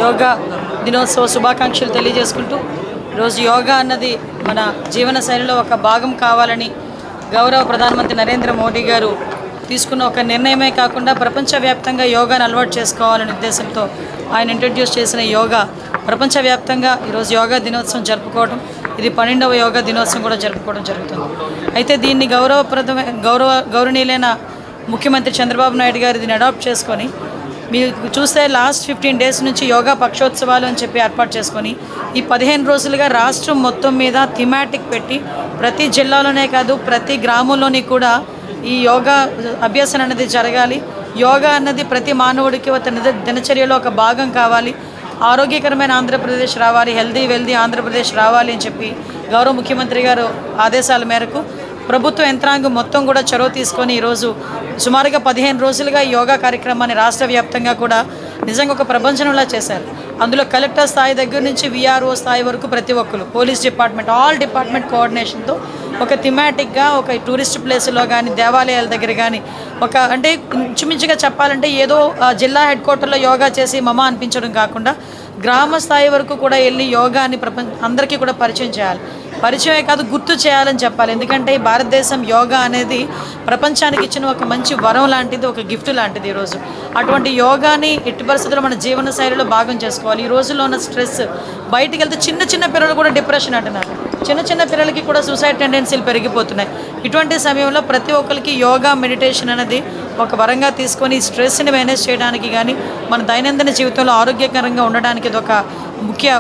యోగా దినోత్సవ శుభాకాంక్షలు తెలియజేసుకుంటూ ఈరోజు యోగా అన్నది మన జీవన శైలిలో ఒక భాగం కావాలని గౌరవ ప్రధానమంత్రి నరేంద్ర మోడీ గారు తీసుకున్న ఒక నిర్ణయమే కాకుండా ప్రపంచవ్యాప్తంగా యోగాను అలవాటు చేసుకోవాలనే ఉద్దేశంతో ఆయన ఇంట్రడ్యూస్ చేసిన యోగా ప్రపంచవ్యాప్తంగా ఈరోజు యోగా దినోత్సవం జరుపుకోవడం, ఇది 12వ యోగా దినోత్సవం కూడా జరుపుకోవడం జరుగుతుంది. అయితే దీన్ని గౌరవనీయులైన ముఖ్యమంత్రి చంద్రబాబు నాయుడు గారు దీన్ని అడాప్ట్ చేసుకొని మీరు చూస్తే లాస్ట్ 15 డేస్ నుంచి యోగా పక్షోత్సవాలు అని చెప్పి ఏర్పాటు చేసుకొని ఈ 15 రోజులుగా రాష్ట్రం మొత్తం మీద థీమాటిక్ పెట్టి ప్రతి జిల్లాలోనే కాదు ప్రతి గ్రామంలోని కూడా ఈ యోగా అభ్యాసన అనేది జరగాలి. యోగా అన్నది ప్రతి మానవుడికి ఒక దినచర్యలో ఒక భాగం కావాలి. ఆరోగ్యకరమైన ఆంధ్రప్రదేశ్ రావాలి, వెల్దీ ఆంధ్రప్రదేశ్ రావాలి అని చెప్పి గౌరవ ముఖ్యమంత్రి గారు ఆదేశాల మేరకు ప్రభుత్వ యంత్రాంగం మొత్తం కూడా చొరవ తీసుకొని ఈరోజు సుమారుగా 15 రోజులుగా యోగా కార్యక్రమాన్ని రాష్ట్ర వ్యాప్తంగా కూడా నిజంగా ఒక ప్రపంచంలా చేశారు. అందులో కలెక్టర్ స్థాయి దగ్గర నుంచి విఆర్ఓ స్థాయి వరకు ప్రతి ఒక్కరు, పోలీస్ డిపార్ట్మెంట్, ఆల్ డిపార్ట్మెంట్ కోఆర్డినేషన్తో ఒక థీమాటిక్గా ఒక టూరిస్ట్ ప్లేస్లో కానీ దేవాలయాల దగ్గర కానీ అంటే ఇంచుమించుగా చెప్పాలంటే ఏదో జిల్లా హెడ్ క్వార్టర్లో యోగా చేసి మమ అనిపించడం కాకుండా గ్రామ స్థాయి వరకు కూడా వెళ్ళి యోగాని అందరికీ కూడా పరిచయం చేయాలి. పరిచయమే కాదు, గుర్తు చేయాలని చెప్పాలి. ఎందుకంటే భారతదేశం యోగా అనేది ప్రపంచానికి ఇచ్చిన ఒక మంచి వరం లాంటిది, ఒక గిఫ్ట్ లాంటిది. ఈరోజు అటువంటి యోగాని ఎట్టి పరిస్థితుల్లో మన జీవన శైలిలో భాగం చేసుకోవాలి. ఈ రోజుల్లో ఉన్న స్ట్రెస్, బయటికి వెళ్తే చిన్న పిల్లలు కూడా డిప్రెషన్ అంటున్నారు. చిన్న పిల్లలకి కూడా సూసైడ్ టెండెన్సీలు పెరిగిపోతున్నాయి. ఇటువంటి సమయంలో ప్రతి ఒక్కరికి యోగా, మెడిటేషన్ అనేది ఒక వరంగా తీసుకొని స్ట్రెస్ని మేనేజ్ చేయడానికి కానీ మన దైనందిన జీవితంలో ఆరోగ్యకరంగా ఉండడానికి ఇది ఒక ముఖ్య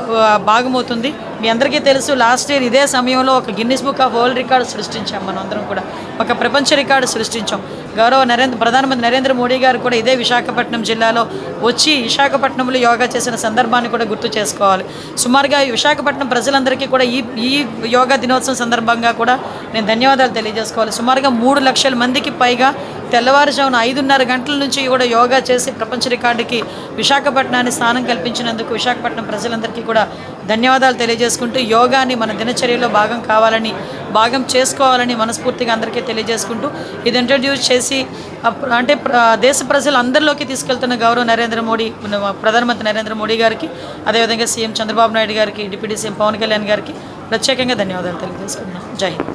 భాగమవుతుంది. మీ అందరికీ తెలుసు, లాస్ట్ ఇయర్ ఇదే సమయంలో ఒక Guinness book of world record సృష్టించాం. మనం అందరం కూడా ఒక ప్రపంచ రికార్డు సృష్టించాం. గౌరవ ప్రధానమంత్రి నరేంద్ర మోడీ గారు కూడా ఇదే విశాఖపట్నం జిల్లాలో వచ్చి విశాఖపట్నంలో యోగా చేసిన సందర్భాన్ని కూడా గుర్తు చేసుకోవాలి. సుమారుగా విశాఖపట్నం ప్రజలందరికీ కూడా ఈ యోగా దినోత్సవం సందర్భంగా కూడా నేను ధన్యవాదాలు తెలియజేసుకోవాలి. సుమారుగా 3 లక్షల మందికి పైగా తెల్లవారుజామున 5:30 గంటల నుంచి కూడా యోగా చేసి ప్రపంచ రికార్డుకి విశాఖపట్నాన్ని స్థానం కల్పించినందుకు విశాఖపట్నం ప్రజలందరికీ కూడా ధన్యవాదాలు తెలియజేసుకుంటూ యోగాని మన దినచర్యలో భాగం చేసుకోవాలని మనస్ఫూర్తిగా అందరికీ తెలియజేసుకుంటూ ఇది ఇంట్రడ్యూస్ చేసి అంటే దేశ ప్రజలు అందరిలోకి తీసుకెళ్తున్న గౌరవ ప్రధానమంత్రి నరేంద్ర మోడీ గారికి, అదేవిధంగా సీఎం చంద్రబాబు నాయుడు గారికి, డిప్యూటీ సీఎం పవన్ కళ్యాణ్ గారికి ప్రత్యేకంగా ధన్యవాదాలు తెలియజేసుకుంటున్నాను. జై హింద్.